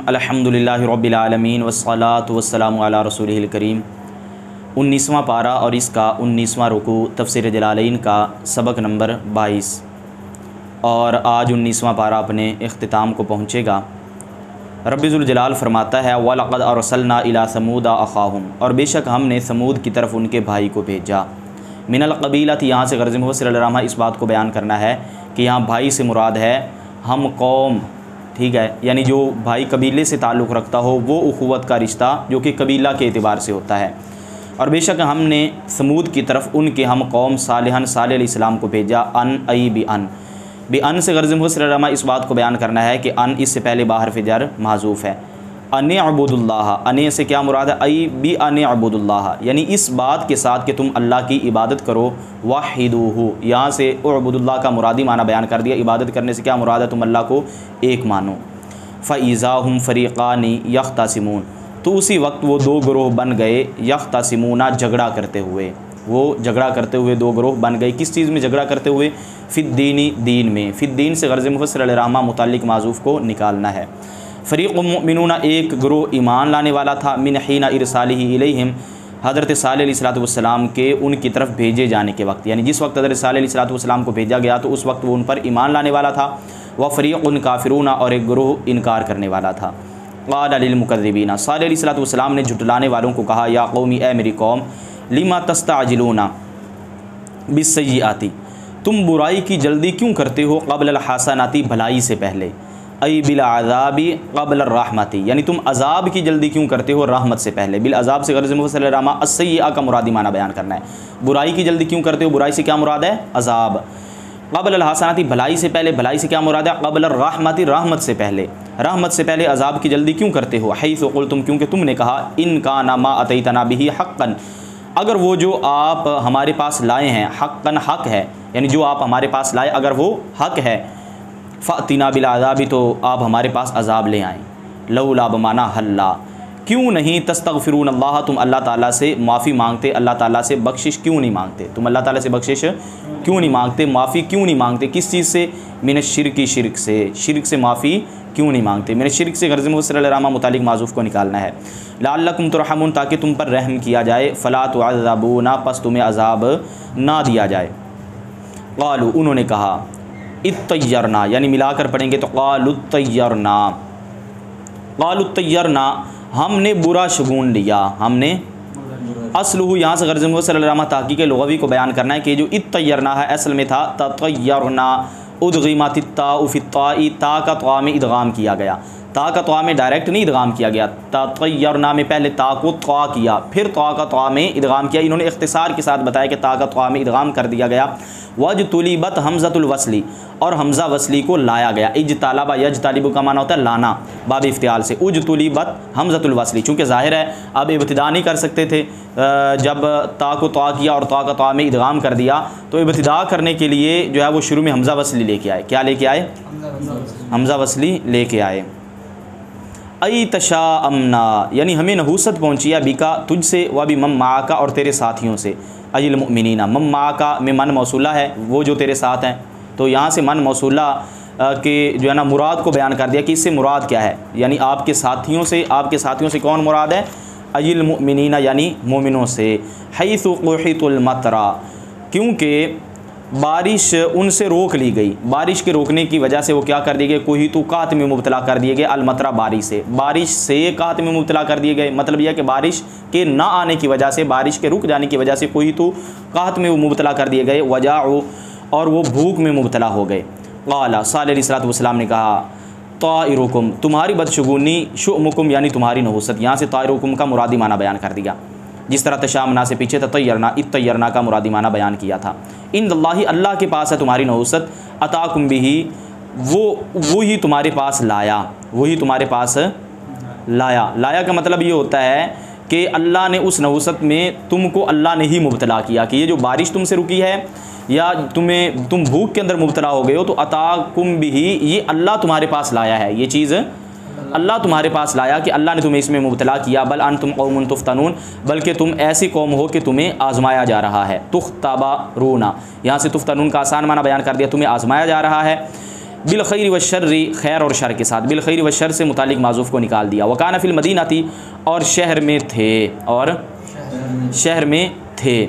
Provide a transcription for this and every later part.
अल्हम्दुलिल्लाहि रब्बिल आलमीन वस्सलातु वस्सलामु अला रसूलिहिल करीम। 19वां पारा और इसका 19वां रुकू तफसीर जलालैन का सबक नंबर 22 और आज 19वां पारा अपने इख्तिताम को पहुँचेगा। रब्बी ज़ुल जलाल फरमाता है वलक़द अरसलना इला समूदा अख़ाहुम, और बेशक हमने समूद की तरफ उनके भाई को भेजा। मिनल क़बीलत, यहाँ से गर्ज़ मुफ़स्सिर इस बात को बयान करना है कि यहाँ भाई से मुराद है हम कौम, ठीक है, यानी जो भाई कबीले से ताल्लुक़ रखता हो वो उख़ुवत का रिश्ता जो कि कबीला के एतबार से होता है। और बेशक हमने समूद की तरफ उनके हम कौम सालिहन सालेह अलैहिस्सलाम को भेजा। बी अन से गर्ज़ मुफ़स्सिर इस बात को बयान करना है कि अन इससे पहले बाहर फ़िजर महज़ूफ़ है। अने अबुदुल्लाह, अने से क्या मुराद है? आई बी अने अबुदुल्लाह, यानी इस बात के साथ कि तुम अल्लाह की इबादत करो। वाहिदूहु, यहाँ से अबुदुल्लाह का मुरादी माना बयान कर दिया। इबादत करने से क्या मुराद है? तुम अल्लाह को एक मानो। फ़इज़ा हुम फ़रीक़ानी यख़्तसिमून, तो उसी वक्त वो दो ग्रोह बन गए। यख़्तसिमूना, झगड़ा करते हुए, वो झगड़ा करते हुए दो ग्रोह बन गए। किस चीज़ में झगड़ा करते हुए? फ़िद्दीनी, दीन में। फ़िद्दीन से गर्ज़ मुफ़स्सिर रहमा मुताल्लिक़ माज़ूफ़ को निकालना है। फ़रीक़ुम मुमिनूना, एक ग्रोह ईमान लाने वाला था। मिन हीना इरसालिही इलैहिम, हज़रत सालेह अलैहिस्सलाम के उनकी तरफ भेजे जाने के वक्त, यानी जिस वक्त हज़रत सालेह अलैहिस्सलाम को भेजा गया तो उस वक्त वो उन पर ईमान लाने वाला था। व फ़रीक़ुन काफ़िरूना, और एक ग्रोह इनकार करने वाला था। क़ाल लिल मुकज़्ज़िबीना, सालेह अलैहिस्सलाम ने झुटलाने वालों को कहा, या कौमी, ए मेरी कौम, लिमा तस्तअजिलूना बिस्सय्यिआति, तुम बुराई की जल्दी क्यों करते हो? क़ब्ल हसनाति, भलाई से पहले। अई बिल अज़ाबी क़ब्ल रहमति, यानी तुम अज़ाब की जल्दी क्यों करते हो रहमत से पहले। बिल अज़ाब से गर्ज़ मुफ़स्सिर रहमा अस्सय्यिआ का मुरादी माना बयान करना है। बुराई की जल्दी क्यों करते हो? बुराई से क्या मुराद है? अज़ाब। क़ब्ल हसनाति, भलाई से पहले। भलाई से क्या मुराद है? क़ब्ल रहमति, रहमत से पहले। रहमत से पहले अज़ाब की जल्दी क्यों करते हो? हैसु क़ुल्तुम, क्योंकि तुमने कहा, इन काना मा अतैतना बिही हक़्क़न, अगर वो जो आप हमारे पास लाए हैं, हक़्क़न, हक़ है, यानी जो आप हमारे पास लाए अगर वो हक़ है, फ़अतिना बिल अज़ाबी, तो आप हमारे पास अज़ाब ले आएँ। लौला बमाना हल्ला, क्यों नहीं? तस्तग़फ़िरून अल्लाह, तुम अल्लाह ताला से माफ़ी मांगते, अल्लाह ताला से बख्शिश क्यों नहीं मांगते? तुम अल्लाह ताला से बख्शिश क्यों नहीं मांगते? माफ़ी क्यों नहीं मांगते? किस चीज़ से? मिनश्शिर्की, शिर्क से। शिर्क से माफ़ी क्यों नहीं मांगते? मिनश्शिर्क से गर्ज़ मुफ़स्सिर रहमा मुताल्लिक़ माज़ूफ़ को निकालना है। लअल्लकुम तुरहमून, ताकि तुम पर रहम किया जाए। फ़ला तुअज़्ज़बूना, पस तुम्हें अज़ाब ना दिया जाए। क़ालू, उन्होंने कहा, इत्तय्यरना, यानी मिलाकर पढ़ेंगे तो क़ालुत्तय्यरना, क़ालुत्तय्यरना, हमने बुरा शगुन लिया, हमने। असलहू, यहाँ से गर्ज़ मुफ़स्सिर रहमा ताक़ीक़ लुग़वी को बयान करना है कि जो इत्तय्यरना है असल में था ततय्यरना, उद्ग़िमत ताउ फ़ी ताई, ता का त्वा में इदगाम किया गया। ता का त्वा में डायरेक्ट नहीं इदगाम किया गया। ततय्यरना में पहले ता को त्वा किया, फिर ता का त्वा में इदगाम किया। इन्होंने इख्तिसार के साथ बताया कि ता का त्वा में इदगाम कर दिया गया। वजतुलिबत हमज़तुल वस्ली, और हमज़ा वस्ली को लाया गया। इजतालबा, यजतालिबु का माना होता है लाना, बाब इफ्तियाल से। उजतुलिबत हमज़तुल वस्ली, चूँकि ज़ाहिर है अब इब्तिदा नहीं कर सकते थे, जब ता को त्वा किया और ता का त्वा में इदगाम कर दिया, तो इब्तिदा करने के लिए जो है वो शुरू में हमज़ा वस्ली लेके आए। क्या लेके आए? हमज़ा वस्ली लेके आए। अई तशा अमना, यानी हमें नहूसत पहुँची है बिका, तुझसे, व भी मम माका, और तेरे साथियों से। अजिल मुमिनीना, मम माका में मन मौसूला है, वो जो तेरे साथ हैं, तो यहाँ से मन मौसूला के जो है ना मुराद को बयान कर दिया कि इससे मुराद क्या है, यानी आपके साथियों से। आपके साथियों से कौन मुराद है? अजिल मुमिनीना, यानी मोमिनों से। हैसु क़ुहितुल मतरा, क्योंकि बारिश उनसे रोक ली गई। बारिश के रोकने की वजह से वो क्या कर दिए गए? कोही तो कात में मुब्तला कर दिए गए। अलमतरा, बारिश से कात में मुब्तला कर दिए गए। मतलब यह कि बारिश के ना आने की वजह से, बारिश के रुक जाने की वजह से कोही तो कात में मुब्तला कर दिए गए। वजाउ, और वो भूख में मुब्तला हो गए। क़ाला, सालेह अलैहिस्सलाम ने कहा, ताइरुकुम, तुम्हारी बदशगुनी, शुअमुकुम, यानी तुम्हारी नहुसत। यहाँ से ताइरुकुम का मुरादी माना बयान कर दिया, जिस तरह तशामना से पीछे ततय्यरना, इत्तय्यरना का मुरादी माना बयान किया था। इंदल्लाहि, अल्लाह के पास है तुम्हारी नहुसत। अताकुम बिही, वो ही तुम्हारे पास लाया, वही तुम्हारे पास लाया। लाया का मतलब ये होता है कि अल्लाह ने उस नहुसत में तुमको अल्लाह ने ही मुब्तला किया कि ये जो बारिश तुमसे रुकी है या तुम भूख के अंदर मुब्तला हो गए हो, तो अताकुम बिही, ये अल्लाह तुम्हारे पास लाया है, ये चीज़ अल्लाह तुम्हारे पास लाया कि अल्लाह ने तुम्हें इसमें मुब्तला किया। बल अन तुम कौमुन तुफ्तनून, बल्कि तुम ऐसी कौम हो कि तुम्हें आजमाया जा रहा है। तुख्तबा रूना, यहाँ से तुफ्तनून का आसान माना बयान कर दिया, तुम्हें आजमाया जा रहा है। बिल खैर व शर्री, खैर और शर के साथ, बिल खैर व शर से मुतालिक माजूफ़ को निकाल दिया। वकाना फिल मदीना थी, और शहर में थे, और शहर में थे।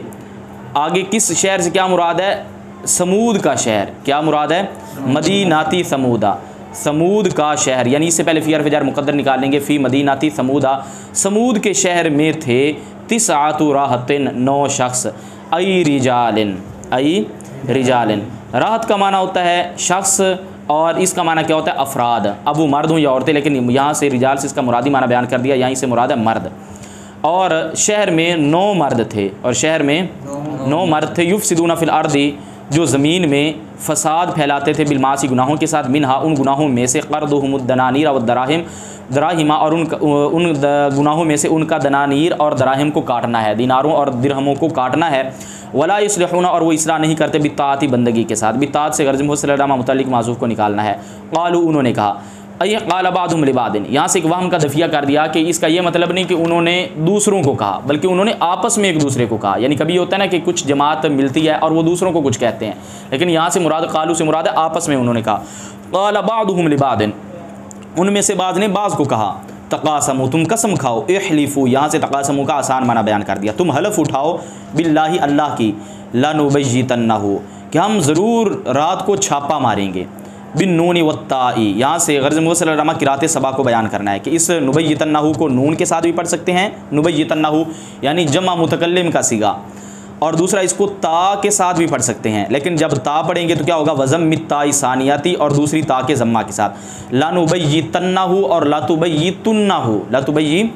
आगे किस शहर से क्या मुराद है? समूद का शहर। क्या मुराद है? मदीनाती समूदा, समूद का शहर, यानी इससे पहले फ़ी हर्फ़ जार मुक़द्दर निकाल लेंगे। फ़ी मदीनाती समूदा, समूद के शहर में थे। तिसआतु राहतिन, 9 शख्स। आई रिजालिन, आई रिजालिन, राहत का माना होता है शख्स, और इसका माना क्या होता है? अफराद। अब वो मर्द हों या औरतें, लेकिन यहाँ से रिजाल से इसका मुरादी माना बयान कर दिया, यहाँ से मुराद है मर्द। और शहर में 9 मर्द थे, और शहर में 9 मर्द थे। युफ़सिदूना फ़िल अर्दी, जो ज़मीन में फ़साद फैलाते थे, बिलमासी गुनाहों के साथ, मिनहा उन गुनाहों में से, क़र्दुहुमुद्दनानीर व दराहिम, दराहिमा, और उन गुनाहों में से उनका दनानीर और दराहिम को काटना है, दिनारों और दिरहमों को काटना है। वला युस्लिहूना, और वो इसलाह नहीं करते, बित्ताअती, बंदगी के साथ। बित्ताअत से गर्ज़ मुसल्लमा मुतल्लिक़ माज़ूफ़ को निकालना है। क़ालू, उन्होंने कहा, अय क़ाल बादुहुम लिबादिन, यहाँ से एक वहम का दफिया कर दिया कि इसका ये मतलब नहीं कि उन्होंने दूसरों को कहा, बल्कि उन्होंने आपस में एक दूसरे को कहा। यानी कभी होता है ना कि कुछ जमात मिलती है और वो दूसरों को कुछ कहते हैं, लेकिन यहाँ से मुराद क़ालू से मुराद है आपस में उन्होंने कहा। क़ाल बादुहुम लिबादिन, उनमें से बाज़ ने बाज़ को कहा। तक़ासमू, तुम कसम खाओ। इहलिफू, यहाँ से तक़ासमू का आसान माना बयान कर दिया, तुम हलफ उठाओ। बिल्लाहि, अल्लाह की। लनुबय्यितन्नहु, कि हम ज़रूर रात को छापा मारेंगे। बिन नून वत्ताई, यहाँ से गर्ज़ मुसल्लमा किराते सबा को बयान करना है कि इस नुबय्यितन्नहु को नून के साथ भी पढ़ सकते हैं, नुबय्यितन्नहु यानी जमा मुतकल्लिम का सीगा, और दूसरा इसको ता के साथ भी पढ़ सकते हैं। लेकिन जब ता पढ़ेंगे तो क्या होगा? वज़म्मित ताई सानियाती, और दूसरी ता के जम्मा के साथ। लानुबय्यितन्नहु और लातुबय्यितुन्नहु, लातुबय्यि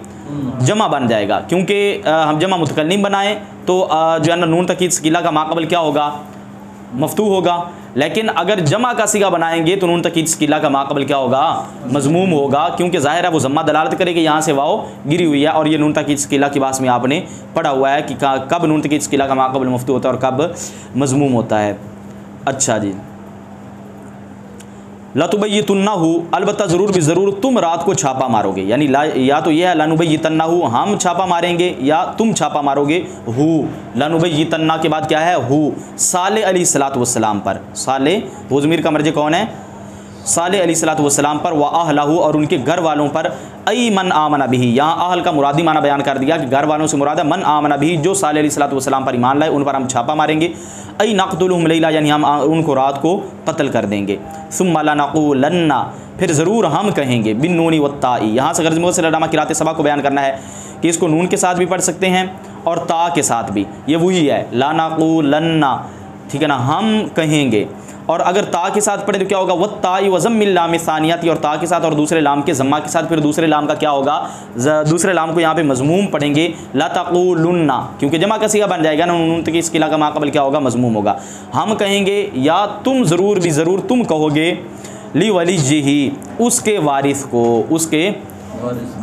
जमा बन जाएगा, क्योंकि हम जमा मुतकल्लिम बनाएं तो जो है ना नून तकीद सकीला का माक़बल क्या होगा? मफ्तू होगा। लेकिन अगर जमा का सीगा बनाएंगे तो नून तकीद सकीला का माक़बल क्या होगा? मज़मूम होगा, क्योंकि ज़ाहिर है वो ज़म्मा दलालत करेगी, यहाँ से वाओ गिरी हुई है, और ये नून तकीद सकीला की बात में आपने पढ़ा हुआ है कि कब नून तकीद सकीला का माक़बल मफ्तू होता है और कब मज़मूम होता है। अच्छा जी, लतुबय्यितुन्नहु, अलबत्ता ज़रूर भी ज़रूर तुम रात को छापा मारोगे। यानी या तो यह है लनुबय्यितन्नहु, हम छापा मारेंगे, या तुम छापा मारोगे। हु, लनुबय्यितन्ना के बाद क्या है? हु, सालेह अलैहिस्सलातु वस्सलाम पर। सालेह, वो ज़मीर का मर्ज कौन है? सालेह अलैहिस्सलातु वस्सलाम पर। व अहलहु, और उनके घर वालों पर। अई मन आमना बिही, यहाँ अहल का मुरादी माना बयान कर दिया कि घर वालों से मुराद है मन आमना बिही, जो सालेह अलैहिस्सलातु वस्सलाम पर ईमान लाए, उन पर हम छापा मारेंगे। अई नक़्तुलहुम लैला, यानी हम उनको रात को कत्ल कर देंगे। सुम्मा लनक़ूलन्ना, फिर ज़रूर हम कहेंगे। बिन नूनी वत्ताई, यहाँ से गर्ज़ मुसल्लमा किराते सबा को बयान करना है कि इसको नून के साथ भी पढ़ सकते हैं और ता के साथ भी, ये वही है लानक़ूलन्ना, ठीक है ना, हम कहेंगे। और अगर ता के साथ पढ़े तो क्या होगा? वत्ताई वज़म्मिल लाम सानियाती, और ता के साथ और दूसरे लाम के जम्मा के साथ, फिर दूसरे लाम का क्या होगा? दूसरे लाम को यहाँ पे मज़मूम पढ़ेंगे, ला तक़ूलुन्ना, क्योंकि जमा का सीगा बन जाएगा ना, नून तक इसके का माक़बल क्या होगा? मज़मूम होगा। हम कहेंगे, या तुम ज़रूर भी ज़रूर तुम कहोगे। ली वलिय्यिही, उसके वारिस को, उसके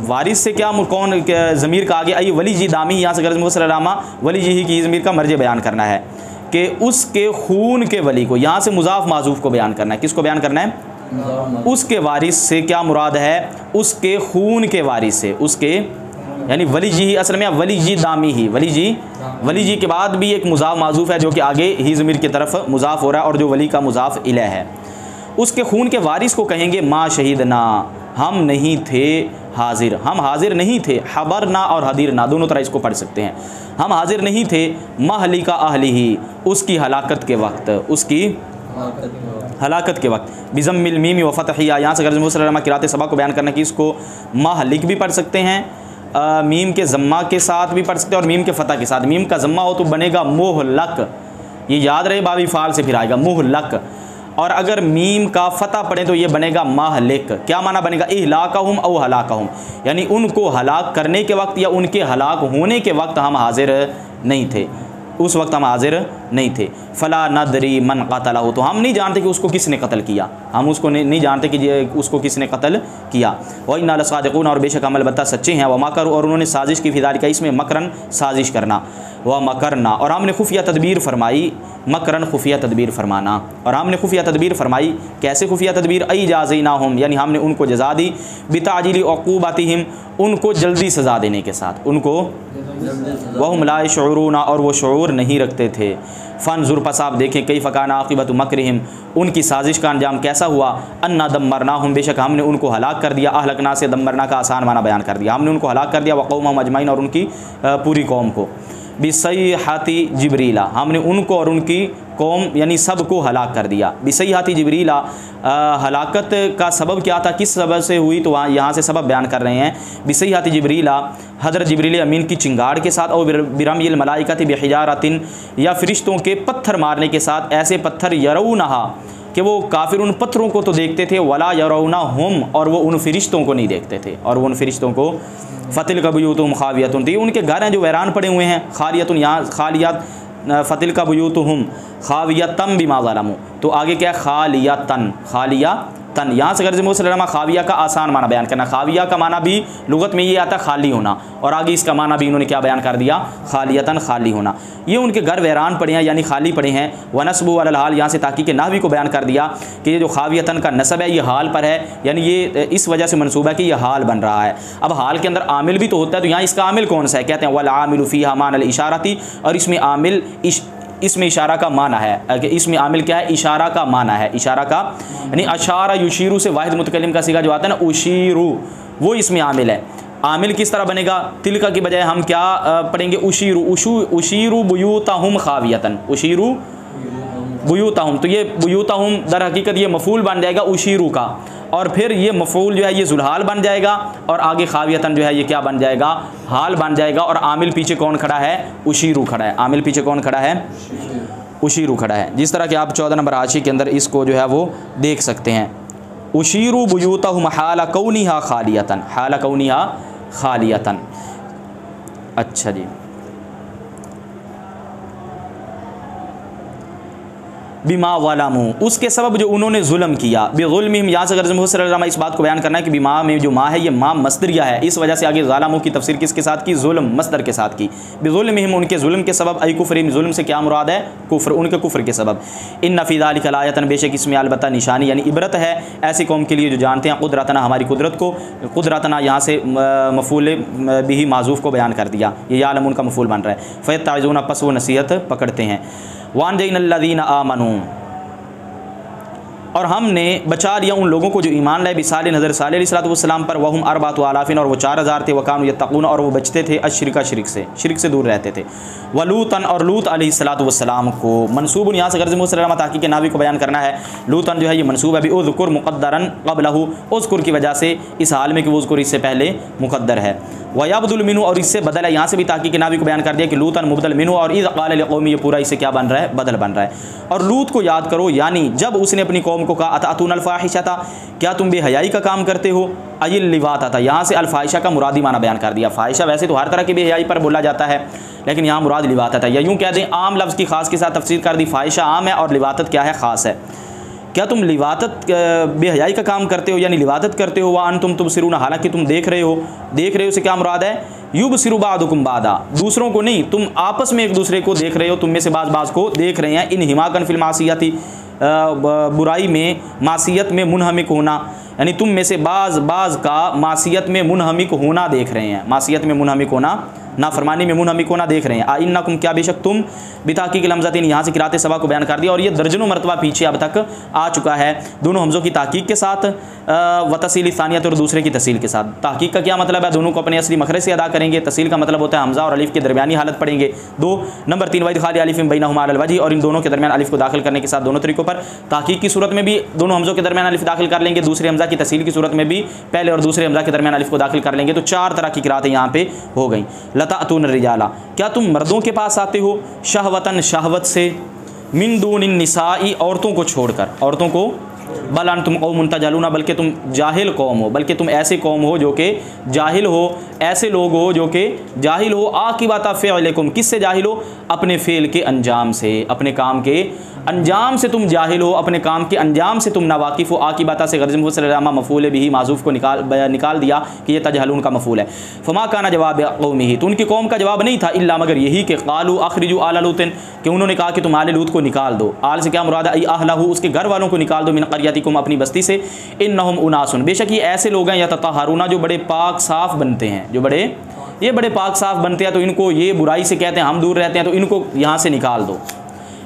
वारिस से क्या कौन ज़मीर का आगे आई वलिय्यि दामी, यहाँ से गर्ज़ मुसल्लमा वलिय्यिही की ज़मीर का मर्ज बयान करना है कि उसके खून के वली को, यहाँ से मुज़ाफ़ माज़ूफ़ को बयान करना है। किसको बयान करना है? उसके वारिस से क्या मुराद है? उसके खून के वारिस से, उसके यानी वलिय्यिही असल में वलिय्यि दामी ही, वलिय्यि के बाद भी एक मुज़ाफ़ माज़ूफ़ है जो कि आगे ही ज़मीर की तरफ मुज़ाफ़ हो रहा है, और जो वली का मुज़ाफ़ इलैह है। उसके खून के वारिस को कहेंगे मा शहीदना, हम नहीं थे हाजिर, हम हाजिर नहीं थे। हबरना और हदीरना दोनों तरह इसको पढ़ सकते हैं। हम हाजिर नहीं थे महलिका अहलिही, उसकी हलाकत के वक्त, उसकी हलाकत के वक्त। बिज़म्मिल मीम व फ़तहिया, यहाँ से गर्ज़ मुसल्लमा किराते सबा को बयान करना कि इसको महलिक भी पढ़ सकते हैं, मीम के ज़म्मा के साथ भी पढ़ सकते हैं, और मीम के फ़तह के साथ। मीम का ज़म्मा हो तो बनेगा मुहलक, ये याद रहे, बाबी फ़ाल से फिर आएगा मुहलक। और अगर मीम का फ़तह पढ़ें तो ये बनेगा महलिक। क्या माना बनेगा? इहलाकहुम औ हलाकहुम, यानी उनको हलाक करने के वक्त या उनके हलाक होने के वक्त हम हाजिर नहीं थे, उस वक्त हम हाजिर नहीं थे। फ़ला नदरी मन क़तलहु, तो हम नहीं जानते कि उसको किसने कत्ल किया, हम उसको नहीं जानते कि उसको किसने कत्ल किया। व इन्ना लसादिक़ून, और बेशक हम अलबत्ता सच्चे हैं। व मकर, और उन्होंने साजिश की, फ़िज़ालिका इसमें मकरन साजिश करना, व मकरना, और हमने खुफिया तदबीर फरमाई, मकरन खुफिया तदबीर फरमाना, और हमने खुफिया तदबीर फरमाई। कैसे खुफिया तदबीर? अई जाज़ीनाहुम, यानी हमने उनको जज़ा दी, बिताजिली उक़ूबतिहिम, उनको जल्दी सज़ा देने के साथ, उनको वहुम ला यशऊरून, और वो शऊर नहीं रखते थे। फ़नज़ुर पस आप देखें कई फ़कान आक़िबतु मकरिहिम उनकी साजिश का अंजाम कैसा हुआ। अन्ना दम्मरनाहुम बेशक हमने उनको हलाक कर दिया। अहलकना से दम्मरना का आसान माना बयान कर दिया, हमने उनको हलाक कर दिया। वक़ौमहुम अजमईन और उनकी पूरी कौम को। बिसैहाती जिब्रीला हमने उनको और उनकी कौम यानी सब को हलाक कर दिया। बिसैहाती जिब्रीला हलाकत का सबब क्या था, किस सबब से हुई, तो वहाँ यहाँ से सबब बयान कर रहे हैं। बिसैहाती जिब्रीला हज़रत जिब्रील अमीन की चिंगाड़ के साथ, और बिरमिल मलाइकति बिहिजारतिन या फरिश्तों के पत्थर मारने के साथ, ऐसे पत्थर यरौनहा कि वो काफिर उन पत्थरों को तो देखते थे, वला यरौना हम और वो उन फरिश्तों को नहीं देखते थे, और वो उन फरिश्तों को फ़तिल का बुयूतुहुम खावियतुन थी, उनके घर हैं जो वैरान पड़े हुए हैं। खालियतुन यहाँ खालियात फ़तिल का बुयूतुहुम खावियतम बिमा ज़लमू, तो आगे क्या खालियतन खालिया तन, यहाँ से गर्ज़ मुसलमा खाविया का आसान माना बयान करना। खाविया का माना भी लुगत में ये आता खाली होना, और आगे इसका माना भी इन्होंने क्या बयान कर दिया, खालियतन खाली होना। ये उनके घर वैरान पड़े हैं यानी खाली पड़े हैं। वनस्बु अलल हाल यहाँ से ताकीद के नाहवी को बयान कर दिया कि ये जो खावियतन का नस्ब है ये हाल पर है, यानी ये इस वजह से मनसूबा है कि ये हाल बन रहा है। अब हाल के अंदर आमिल भी तो होता है, तो यहाँ इसका आमिल कौन सा है, कहते हैं वल आमिलु फ़ीहा मानल इशारती, और इसमें आमिल इसमें इशारा का माना है कि इसमें आमिल क्या है, इशारा का माना है। इशारा का यानी अशारा युशीरू से वाहिद मुतकल्लिम का सीगा जो आता है ना उशीरू, वो इसमें आमिल है। आमिल किस तरह बनेगा, तिलका की बजाय हम क्या पढ़ेंगे, उशीरू उशीरू बुयूतहुम खावियतन, उशीरू बुयूतहुम, तो ये बुयूतहुम दर हकीकत ये मफूल बन जाएगा उशीरू का, और फिर ये मफूल जो है ये जुलहाल बन जाएगा, और आगे खावियतन जो है ये क्या बन जाएगा, हाल बन जाएगा। और आमिल पीछे कौन खड़ा है, उशीरू खड़ा है। आमिल पीछे कौन खड़ा है, उशीरू खड़ा है। जिस तरह कि आप 14 नंबर आशी के अंदर इसको जो है वो देख सकते हैं। उशीरू बुयूतहुम हाल कौनिहा खालियतन, हाल कौनिहा खालियतन। अच्छा जी, बिमा वालामू उसके सबब जो उन्होंने जुल्म किया। बेजुल्मिहिम यहाँ से गर्ज़ इस बात को बयान करना है कि बिमा में जो माँ है ये माँ मस्दरिया है, इस वजह से आगे ज़ालमू की तफसीर किसके साथ की, जुल्म मस्दर के साथ की। बेजुल्मिहिम उनके जुल्म के सबब, आई कुफ्रिहिम जुल्म से क्या मुराद है, कुफ्र, उनके कुफ्र के सबब। इन्ना फ़ी ज़ालिका लायतन बेशक इसमें अलबत्ता निशानी यानी इबरत है ऐसी कौम के लिए जो जानते हैं कुदरतना हमारी कुदरत को। कुदरतना यहाँ से मफूल बिही माजूफ़ को बयान कर दिया, ये यालमून का मफूल बन रहा है। फ़यत्ताइज़ून पस वो नसीहत पकड़ते हैं। वानजैनल्लज़ीना आमनू और हमने बचा लिया उन लोगों को जो ईमान लाए बिसाल नज़र साले अलैहिस्सलाम पर, वहुम अरबातु आलाफिन और वो 4000 थे, वकानु यत्तक़ून और वो बचते थे, अश्शिरका शिरक से दूर रहते थे। वलूतन और लूत अलैहिस्सलाम को मनसूबुन यहाँ से गर्ज़ मुसलमा ताक़ी के नावी को बयान करना है। लूतन जो है ये मनसूब है भी उज़कुर मुक़द्दरन क़ब्लहु, उज़कुर की वजह से इस हाल में कि वो उज़कुर इससे पहले मुक़द्दर है। वयब्दुल मिन्हु और इससे बदल है, यहाँ से भी ताक़ी के नावी को बयान कर दिया कि लूतन मुबदल मिन्हु और इज़ क़ाल लिक़ौमी ये पूरा इससे क्या बन रहा है, बदल बन रहा है। और लूत को याद करो यानी जब उसने अपनी कौम को कहा अतअतूनल फ़ाहिशता क्या तुम बेहयाई का काम करते हो, अयिल लिवाता था, यहाँ से अल-फ़ाहिशा का मुरादी माना बयान कर दिया। फ़ाहिशा वैसे तो हर तरह की बेहयाई पर बोला जाता है, लेकिन यहाँ मुराद लिवाता था, या यूँ कह दें आम लफ्ज़ की ख़ास के साथ तफसीर कर दी। फ़ाहिशा आम है और लिवातत क्या है, ख़ास है। क्या तुम लिवातत बेहयाई का काम करते हो यानी लिवातत करते हो, वान तुम सिरुना हालांकि तुम देख रहे हो से क्या मुराद है, युबसिरु बादुकुम बादा दूसरों को नहीं, तुम आपस में एक दूसरे को देख रहे हो, तुम में से बाज़ को देख रहे हैं। इन हिमाकन फिल मासियती बुराई में मासियत में मुनहमिक होना, यानी तुम में से बाज़ का मासियत में मुनहमिक होना देख रहे हैं, मासियत में मुनहमिक होना नाफरमानी में मुनहमिक होना देख रहे हैं। आइन्नकुम क्या बेशक तुम बिताकीक़ लमज़तिन यहाँ से किराते सबा को बयान कर दिया, और ये दर्जनों मरतबा पीछे अब तक आ चुका है दोनों हमज़ों की ताकीक के साथ व तसील सानियत और दूसरे की तसील के साथ। ताकीक का क्या मतलब है, दोनों को अपने असली मखरज से अदा करेंगे। तसील का मतलब होता है हमज़ा और अलिफ के दरमियानी हालत पढ़ेंगे। 2 नंबर 3 वइदख़ाल अलिफ़ बैनहुमा अलल वजह और इन दोनों के दरमियान अलिफ को दाखिल करने के साथ दोनों तरीक़ों पर। ताकीक की सूरत में भी दोनों हमज़ों के दरमियान अलिफ दाखिल कर लेंगे, दूसरे हमज़ा की तसील की सूरत में भी पहले और दूसरे हमज़ा के दरमियान अलिफ को दाखिल कर लेंगे। तो 4 तरह की किरातें यहाँ पे हो गई। लताअतून रिजाला क्या तुम मर्दों के पास आते हो, शहवतन शहवत से, मिन दूनिन निसाई औरतों को छोड़कर, औरतों को, बल अंतुम कौमुन तजहलून बल्कि तुम जाहिल कौम हो, बल्कि तुम ऐसे कौम हो जो कि जाहिल हो, ऐसे लोग हो जो कि जाहिल हो। आकिबता फ़िअलिकुम किससे जाहिल हो, अपने फ़ेल के अंजाम से, अपने काम के अंजाम से तुम जाहिल हो, अपने काम के अंजाम से तुम नावाकिफ़ हो। आकिबता से गर्ज़ मुसलमा मफ़ूल बिही माज़ूफ़ को निकाल दिया कि ये तजहलून का मफ़ूल है। फ़मा काना जवाब कौमिही तो उनकी कौम का जवाब नहीं था इल्ला मगर यही कि क़ालू अख़रिजू आला लूतिन कि उन्होंने कहा कि तुम आले लूत को निकाल दो। आल से क्या मुराद है, अहलहू उसके घर वालों को निकाल दो, मिन क़रयतिकुम अपनी बस्ती से, इन्नहुम उनासुन बेशक ये ऐसे लोग हैं यततहरुना जो बड़े पाक साफ़ बनते हैं, जो बड़े पाक साफ़ बनते हैं। तो इनको ये बुराई से कहते हैं हम दूर रहते हैं, तो इनको यहाँ से निकाल दो।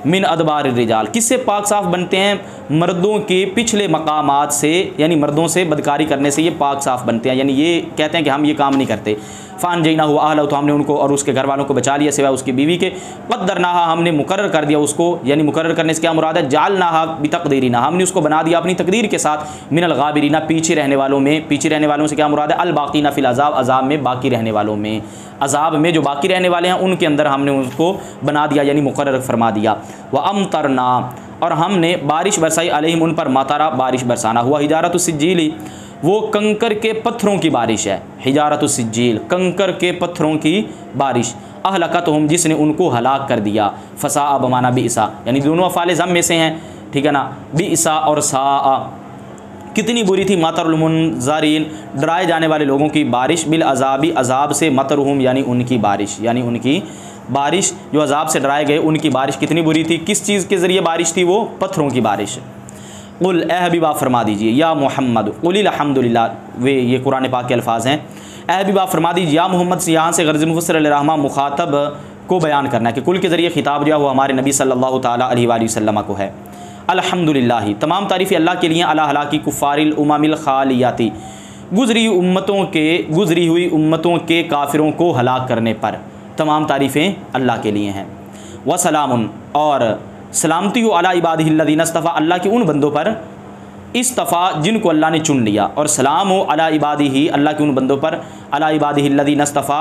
मिन अदबार रिजाल, किससे पाक साफ़ बनते हैं? मर्दों के पिछले मकामात से, यानी मर्दों से बदकारी करने से ये पाक साफ़ बनते हैं। यानी ये कहते हैं कि हम ये काम नहीं करते। फ़ान जैना हुआ आहला, तो हमने उनको और उसके घर वालों को बचा लिया सिवाय उसकी बीवी के। क़द्दरनाहा, हमने मुकर्रर कर दिया उसको, यानी मुकर्रर करने से क्या मुराद है? जालनाहा बितक़दीरिना, हमने उसको बना दिया अपनी तकदीर के साथ। मिनल गाबिरीना, पीछे रहने वालों में। पीछे रहने वालों से क्या मुराद है? अल बाक़ीना फ़िल अज़ाब, अज़ाब में बाकी रहने वालों में। अज़ाब में जो बाकी रहने वाले हैं उनके अंदर हमने उसको बना दिया, यानी मुकर्रर फरमा दिया। व अमतरना, और हमने बारिश बरसाई अलैहिम, उन पर मातारा, बारिश बरसाना हुआ। हिजारतुस्सिज्जील, वो कंकर के पत्थरों की बारिश है। हिजारतुस्सिज्जील, कंकर के पत्थरों की बारिश। अहलकतहुम, जिसने उनको हलाक कर दिया। फसा बमाना बिसा, यानी दोनों अफ़ाल ज़म में से हैं, ठीक है ना। बिसा और सा, कितनी बुरी थी। मतरुल मुनज़रीन, डराए जाने वाले लोगों की बारिश। बिल अज़ाबी, अज़ाब से। मतरुहुम, यानी उनकी बारिश, यानी उनकी बारिश जो अज़ाब से डराए गए उनकी बारिश कितनी बुरी थी। किस चीज़ के ज़रिए बारिश थी? वो पत्थरों की बारिश। कुल, ए हबीबा फरमा दीजिए, या मोहम्मद, कुलिल हम्दुलिल्लाह, वे ये कुरान पाक के अल्फाज़ हैं। ए हबीबा फरमा दीजिए, या मोहम्मद से यहाँ से गर्ज़ मुफ़स्सिर अलैहिर्रहमा मुखातब को बयान करना है कि कुल के ज़रिए खिताब जो है वो हमारे नबी सल्लल्लाहु ताला अलैहि वसल्लम को है। अल्हम्दुलिल्लाह, तमाम तारीफ़ अल्लाह के लिए। अला हलाकी कुफ़ारिल उममिल खालियाती, गुज़री हुई उम्मतों के काफिरों को हलाक करने पर तमाम तारीफ़ें अल्लाह के लिए हैं। व सलामुन, और सलामती हो अला इबादिहिल्लज़ीना इस्तफ़ा, अल्लाह के उन बंदों पर इस्तफ़ा जिनको अल्लाह ने चुन लिया। और सलाम हो अला इबादिही, अल्लाह के उन बंदों पर, अला इबादिहिल्लज़ीना इस्तफ़ा,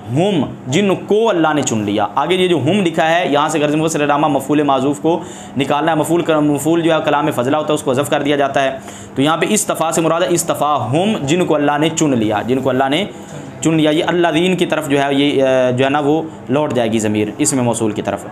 हम जिनको अल्लाह ने चुन लिया। आगे ये जो हम लिखा है यहाँ से गर्ज़ मुफ़स्सिर अलैहिर्रहमा मफ़ूल माज़ूफ़ को निकालना है। मफ़ूल जो है कलाम फ़ज़ला होता है उसको हज़फ़ कर दिया जाता है। तो यहाँ पे इस्तफ़ा से मुराद है इस्तफ़ा हम, जिनको अल्लाह ने चुन लिया, जिनको अल्लाह ने चुन लिया। ये अल्लाज़ीन की तरफ जो है ये जो है ना वो लौट जाएगी ज़मीर इसमें मौसूल की तरफ।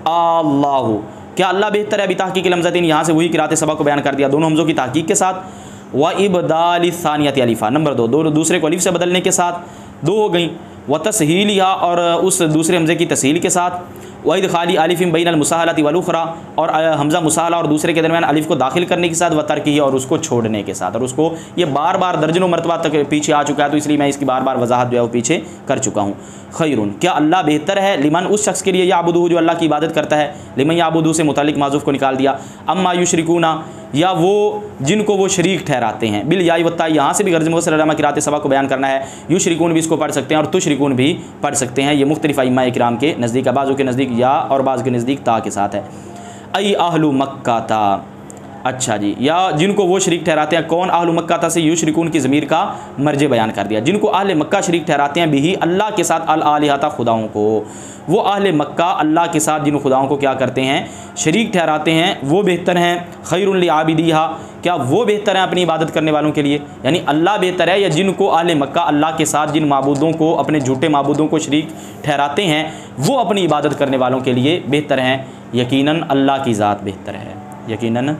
अल्लाह, क्या अल्लाह बेहतर है? बितहक़ीक़ लम्ज़तीन, यहाँ से वही क़िराअत सबा को बयान कर दिया दोनों हमज़ों की तहक़ीक़ के साथ। व इबदाल सानियत अलिफ़ा, नंबर 2, दूसरे को अलिफ़ से बदलने के साथ 2 हो गई। व तस्हीलिहा, और उस दूसरे हमज़े की तस्हील के साथ। व इदख़ाली अलिफ़िन बैनल मुसाहलति वल उख़रा, और हमज़ा मुसाहला और दूसरे के दरमियान अलिफ़ को दाखिल करने के साथ। व तर्किही, और उसको छोड़ने के साथ। और उसको ये बार बार दर्जनों मरतबा तक पीछे आ चुका है, तो इसलिए मैं इसकी बार बार वजाहत जो है वो पीछे कर चुका हूँ। खैरुन, क्या अल्लाह बेहतर है? लिमन, उस शख्स के लिए, याबुदू, जो अल्लाह की इबादत करता है। लिमन याबुदू से मुतालिक माज़ूफ़ को निकाल दिया। अम्मा युशरिकूना, या वो जिनको वो शरीक ठहराते हैं। बिल याई वत्ता, यहाँ से भी गर्ज़ मुफ़स्सिर अलैहिर्रहमा क़िराअत सबा को बयान करना है। युशरिकून भी इसको पढ़ सकते हैं और तुशरिकून भी पढ़ सकते हैं। ये मुख्तलिफ़ अइम्मा किराम के नज़दीक, बाज़ों के नज़दीक या और बाज़ के नज़दीक ता के साथ है। अई अहलु मक्का ता, अच्छा जी, या जिनको वो शरीक ठहराते हैं। कौन? अहलु मक्का था से युशरिकून की ज़मीर का मर्जे बयान कर दिया। जिनको अहले मक्का शरीक ठहराते हैं, बिही, अल्लाह के साथ, अल आलिहता, खुदाओं को। वो अहले मक्का अल्लाह के साथ जिन खुदाओं को क्या करते हैं? शरीक ठहराते हैं, वो बेहतर हैं। खैरुल लिआबिदीहा, क्या वो बेहतर हैं अपनी इबादत करने वालों के लिए? यानी अल्लाह बेहतर है, या जिनको अहले मक्का अल्लाह के साथ जिन माबूदों को, अपने झूठे माबूदों को शरीक ठहराते हैं, वो अपनी इबादत करने वालों के लिए बेहतर हैं? यकीनन अल्लाह की ज़ात बेहतर है, यकीनन